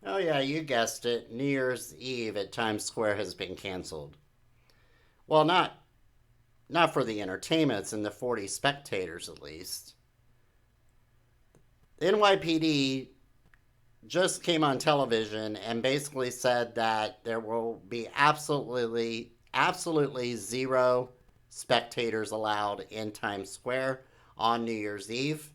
Oh yeah, you guessed it. New Year's Eve at Times Square has been canceled. Well, not for the entertainments and the 40 spectators at least. The NYPD just came on television and basically said that there will be absolutely zero spectators allowed in Times Square on New Year's Eve.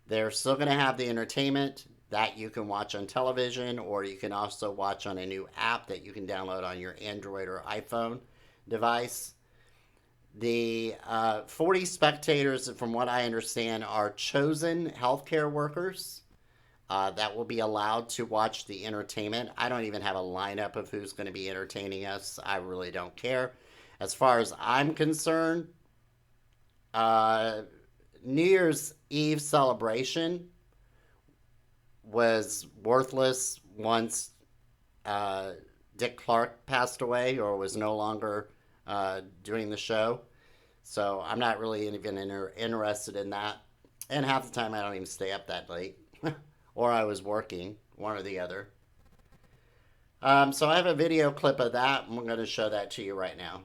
They're still going to have the entertainment that you can watch on television, or you can also watch on a new app that you can download on your Android or iPhone device. The 40 spectators, from what I understand, are chosen healthcare workers that will be allowed to watch the entertainment. I don't even have a lineup of who's going to be entertaining us. I really don't care. As far as I'm concerned, New Year's Eve celebration was worthless once Dick Clark passed away or was no longer doing the show. So I'm not really even interested in that. And half the time I don't even stay up that late. Or I was working, one or the other. So I have a video clip of that, and we're going to show that to you right now.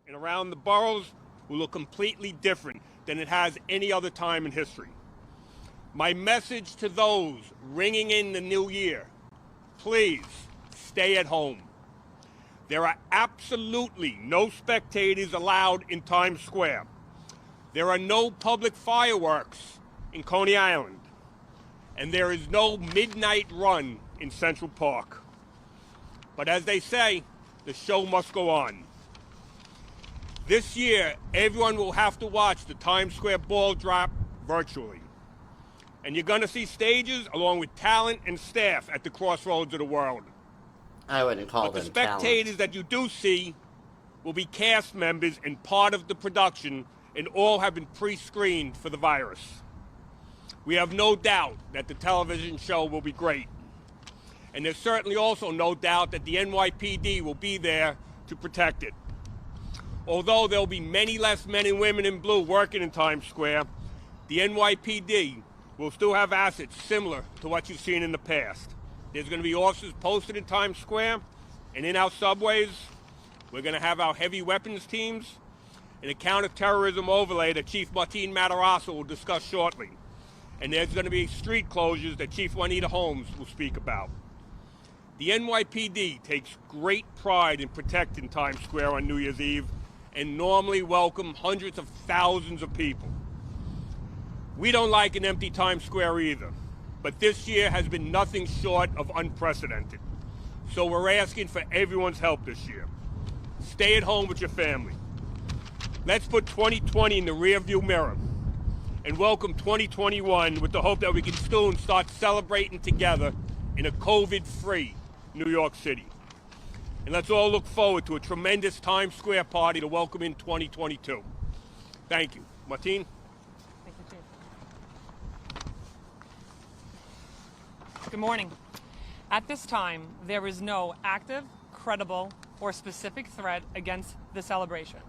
And around the boroughs will look completely different than it has any other time in history. My message to those ringing in the new year, please stay at home. There are absolutely no spectators allowed in Times Square. There are no public fireworks in Coney Island. And there is no midnight run in Central Park. But as they say, the show must go on. This year, everyone will have to watch the Times Square ball drop virtually. And you're going to see stages along with talent and staff at the crossroads of the world. I wouldn't call them the spectators talent. that you do see will be cast members and part of the production, and all have been pre-screened for the virus. We have no doubt that the television show will be great. And there's certainly also no doubt that the NYPD will be there to protect it. Although there will be many less men and women in blue working in Times Square, the NYPD will still have assets similar to what you've seen in the past. There's going to be officers posted in Times Square and in our subways. We're going to have our heavy weapons teams and a counterterrorism overlay that Chief Martin Matarazzo will discuss shortly. And there's going to be street closures that Chief Juanita Holmes will speak about. The NYPD takes great pride in protecting Times Square on New Year's Eve and normally welcome hundreds of thousands of people. We don't like an empty Times Square either, but this year has been nothing short of unprecedented. So we're asking for everyone's help this year. Stay at home with your family. Let's put 2020 in the rearview mirror and welcome 2021 with the hope that we can soon start celebrating together in a COVID-free New York City. And let's all look forward to a tremendous Times Square party to welcome in 2022. Thank you. Martin? Thank you, Chief. Good morning. At this time, there is no active, credible, or specific threat against the celebration.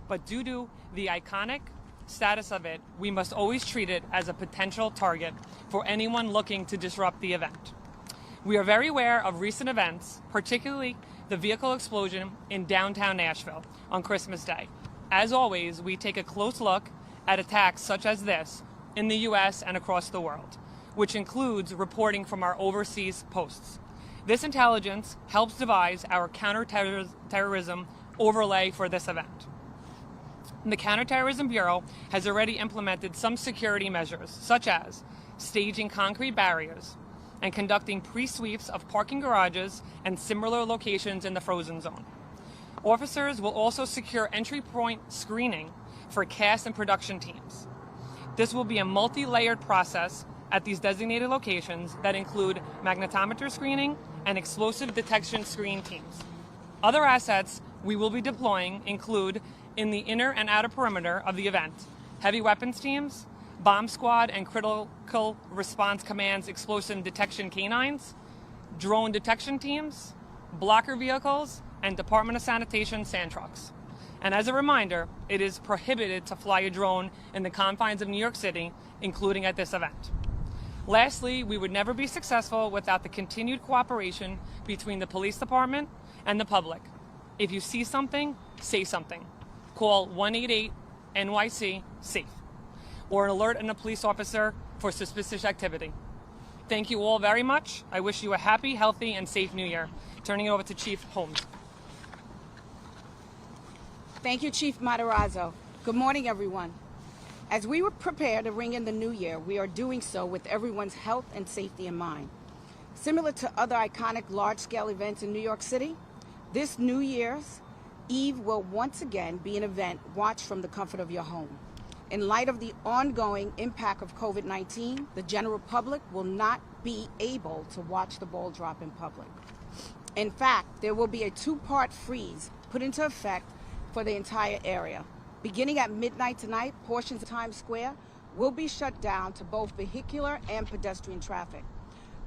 But due to the iconic status of it, we must always treat it as a potential target for anyone looking to disrupt the event. We are very aware of recent events, particularly the vehicle explosion in downtown Nashville on Christmas Day. As always, we take a close look at attacks such as this in the U.S. and across the world, which includes reporting from our overseas posts. This intelligence helps devise our counterterrorism overlay for this event. The Counterterrorism Bureau has already implemented some security measures, such as staging concrete barriers and conducting pre-sweeps of parking garages and similar locations in the frozen zone. Officers will also secure entry point screening for cast and production teams. This will be a multi-layered process at these designated locations that include magnetometer screening and explosive detection screen teams. Other assets we will be deploying include, in the inner and outer perimeter of the event, heavy weapons teams, bomb squad and critical response command's explosion detection canines, drone detection teams, blocker vehicles, and Department of Sanitation sand trucks. And as a reminder, it is prohibited to fly a drone in the confines of New York City, including at this event. Lastly, we would never be successful without the continued cooperation between the police department and the public. If you see something, say something. Call 188-NYC-SAFE or alert a police officer for suspicious activity. Thank you all very much. I wish you a happy, healthy, and safe New Year. Turning it over to Chief Holmes. Thank you, Chief Matarazzo. Good morning, everyone. As we prepare to ring in the new year, we are doing so with everyone's health and safety in mind. Similar to other iconic large-scale events in New York City, this New Year's Eve will once again be an event watched from the comfort of your home. In light of the ongoing impact of COVID-19, the general public will not be able to watch the ball drop in public. In fact, there will be a two-part freeze put into effect for the entire area. Beginning at midnight tonight, portions of Times Square will be shut down to both vehicular and pedestrian traffic.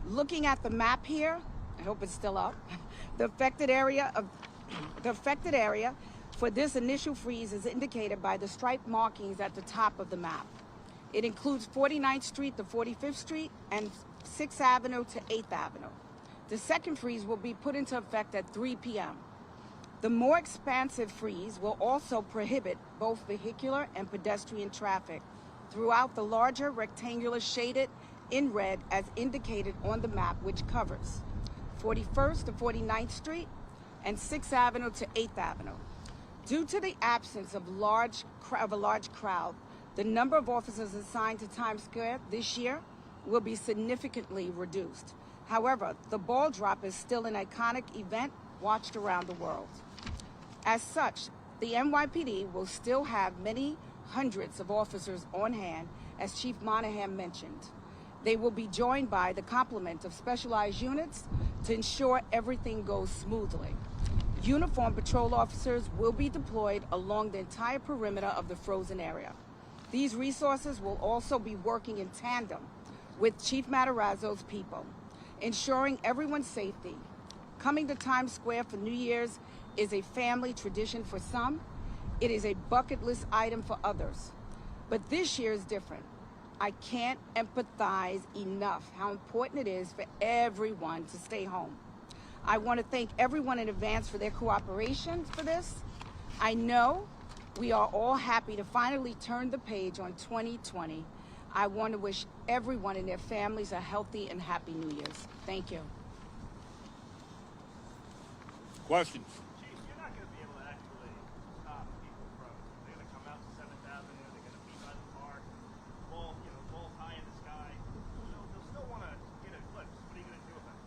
Looking at the map here, I hope it's still up, the affected area for this initial freeze is indicated by the striped markings at the top of the map. It includes 49th Street to 45th Street and 6th Avenue to 8th Avenue. The second freeze will be put into effect at 3 p.m. The more expansive freeze will also prohibit both vehicular and pedestrian traffic throughout the larger rectangular shaded in red as indicated on the map, which covers 41st to 49th Street and 6th Avenue to 8th Avenue. Due to the absence of a large crowd, the number of officers assigned to Times Square this year will be significantly reduced. However, the ball drop is still an iconic event watched around the world. As such, the NYPD will still have many hundreds of officers on hand, as Chief Monahan mentioned. They will be joined by the complement of specialized units to ensure everything goes smoothly. Uniformed patrol officers will be deployed along the entire perimeter of the frozen area. These resources will also be working in tandem with Chief Matarazzo's people, ensuring everyone's safety. Coming to Times Square for New Year's is a family tradition for some. It is a bucket list item for others. But this year is different. I can't empathize enough how important it is for everyone to stay home. I want to thank everyone in advance for their cooperation for this. I know we are all happy to finally turn the page on 2020. I want to wish everyone and their families a healthy and happy New Year's. Thank you. Questions? Chief, you're not going to be able to actually stop people from, they're going to come out to 7th Avenue, they're going to be by the park, balls high in the sky. They'll still want to get eclipsed. What are you going to do about it?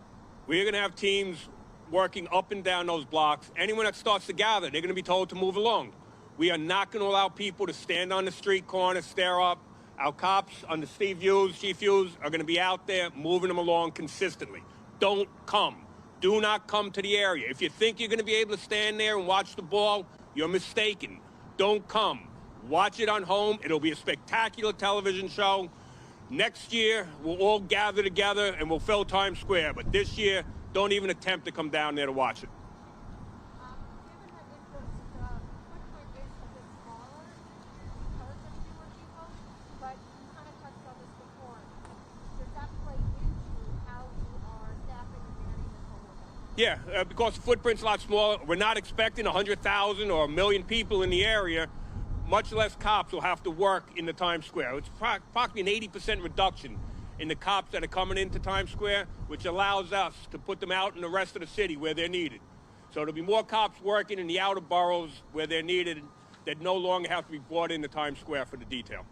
We're going to have teams working up and down those blocks. Anyone that starts to gather, they're going to be told to move along. We are not going to allow people to stand on the street corner, stare up. Our cops under Chief Hughes are going to be out there moving them along consistently. Don't come. Do not come to the area. If you think you're going to be able to stand there and watch the ball, you're mistaken. Don't come. Watch it on home. It'll be a spectacular television show. Next year, we'll all gather together and we'll fill Times Square. But this year, don't even attempt to come down there to watch it. Given that footprint is a bit smaller because of fewer people, but you kind of touched on this before. Does that play into how you are staffing and manning this whole event? Yeah, because the footprint's a lot smaller. We're not expecting 100,000 or 1,000,000 people in the area. Much less cops will have to work in the Times Square. It's approximately an 80% reduction in the cops that are coming into Times Square, which allows us to put them out in the rest of the city where they're needed. So there'll be more cops working in the outer boroughs where they're needed that no longer have to be brought into Times Square for the detail.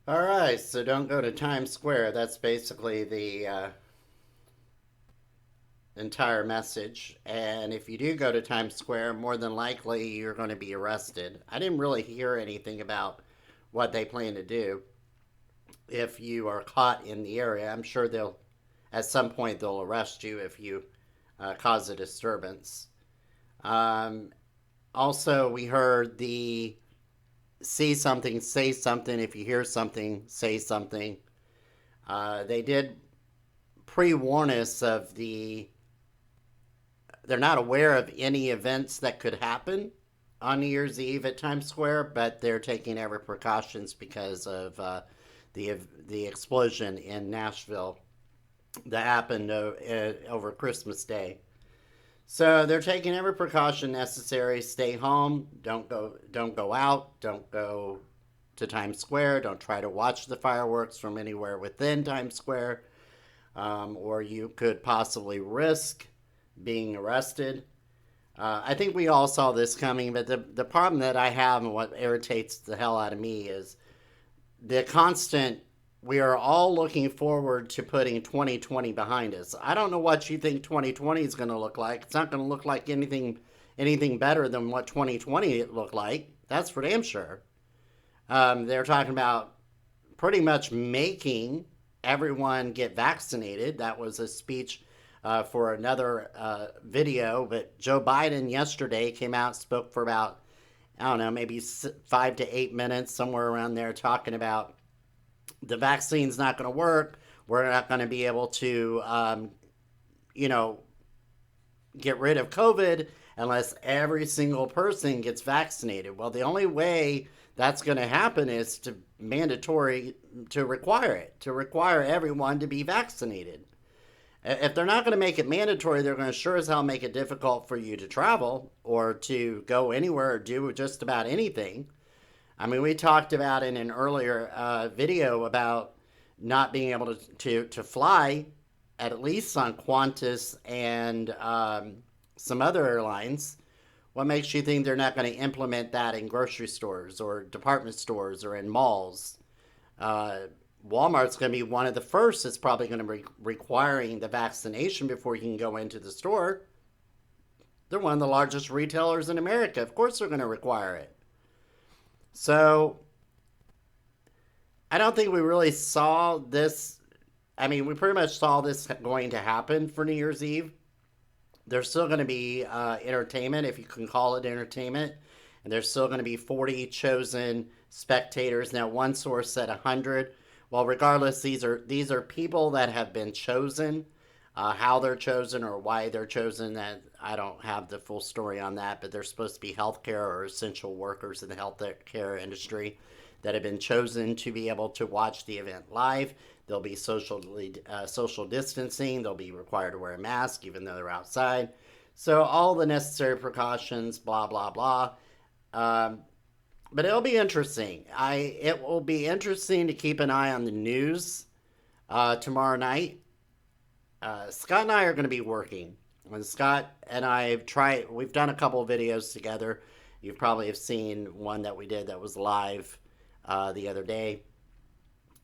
All right, so don't go to Times Square. That's basically the entire message. And if you do go to Times Square, more than likely you're going to be arrested. I didn't really hear anything about what they plan to do if you are caught in the area. I'm sure at some point they'll arrest you if you cause a disturbance. Also, we heard the see something, say something. If you hear something, say something. They did pre-warn us of they're not aware of any events that could happen on New Year's Eve at Times Square, but they're taking every precautions because of the explosion in Nashville that happened over Christmas Day. So they're taking every precaution necessary. Stay home. Don't go out. Don't go to Times Square. Don't try to watch the fireworks from anywhere within Times Square, or you could possibly risk being arrested. I think we all saw this coming, but the problem that I have and what irritates the hell out of me is the constant. We are all looking forward to putting 2020 behind us. I don't know what you think 2020 is going to look like. It's not going to look like anything better than what 2020 looked like. That's for damn sure. They're talking about pretty much making everyone get vaccinated. That was a speech for another video, but Joe Biden yesterday came out, spoke for about, I don't know, maybe 5 to 8 minutes, somewhere around there, talking about the vaccine's not going to work. We're not going to be able to, you know, get rid of COVID unless every single person gets vaccinated. Well, the only way that's going to happen is to require everyone to be vaccinated. If they're not going to make it mandatory, they're going to sure as hell make it difficult for you to travel or to go anywhere or do just about anything. I mean, we talked about in an earlier video about not being able to fly, at least on Qantas and some other airlines. What makes you think they're not going to implement that in grocery stores or department stores or in malls? Walmart's going to be one of the first that's probably going to be requiring the vaccination before you can go into the store. They're one of the largest retailers in America. Of course they're going to require it. So I don't think we really saw this. I mean, we pretty much saw this going to happen for New Year's Eve. There's still going to be entertainment, if you can call it entertainment. And there's still going to be 40 chosen spectators. Now, one source said 100. Well, regardless, these are people that have been chosen. How they're chosen or why they're chosen, that I don't have the full story on that, but they're supposed to be healthcare or essential workers in the healthcare industry that have been chosen to be able to watch the event live. They'll be social distancing. They'll be required to wear a mask even though they're outside. So all the necessary precautions, blah, blah, blah. But it'll be interesting. It will be interesting to keep an eye on the news tomorrow night. Scott and I are going to be working. When Scott and we've done a couple of videos together. You probably have seen one that we did that was live the other day.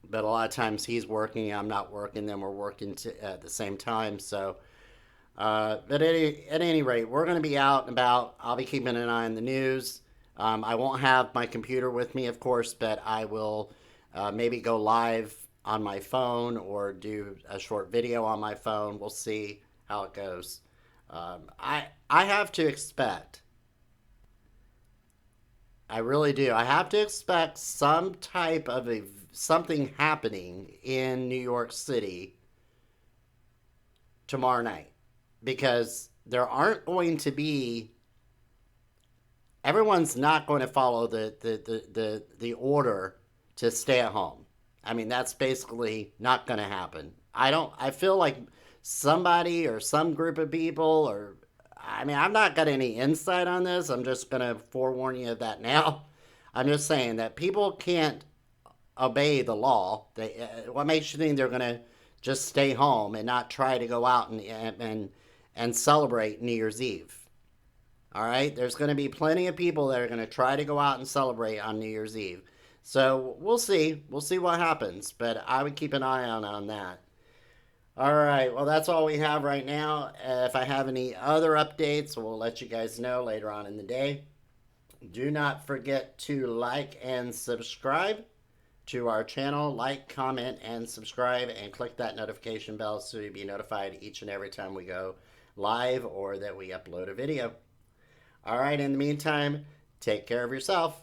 But a lot of times he's working, I'm not working, then we're working at the same time. So, but at any rate, we're going to be out and about. I'll be keeping an eye on the news. I won't have my computer with me, of course, but I will maybe go live on my phone or do a short video on my phone. We'll see how it goes. I have to expect, I really do. I have to expect some type of something happening in New York City tomorrow night, because there aren't going to be. Everyone's not going to follow the order to stay at home. I mean, that's basically not going to happen. I feel like somebody or some group of people, or I mean, I've not got any insight on this. I'm just going to forewarn you of that now. I'm just saying that people can't obey the law. What makes you think they're going to just stay home and not try to go out and celebrate New Year's Eve? All right, there's going to be plenty of people that are going to try to go out and celebrate on New Year's Eve. So we'll see. We'll see what happens, but I would keep an eye on that. All right, well, that's all we have right now. If I have any other updates, we'll let you guys know later on in the day. Do not forget to like and subscribe to our channel. Like, comment, and subscribe, and click that notification bell so you'll be notified each and every time we go live or that we upload a video. All right, in the meantime, take care of yourself.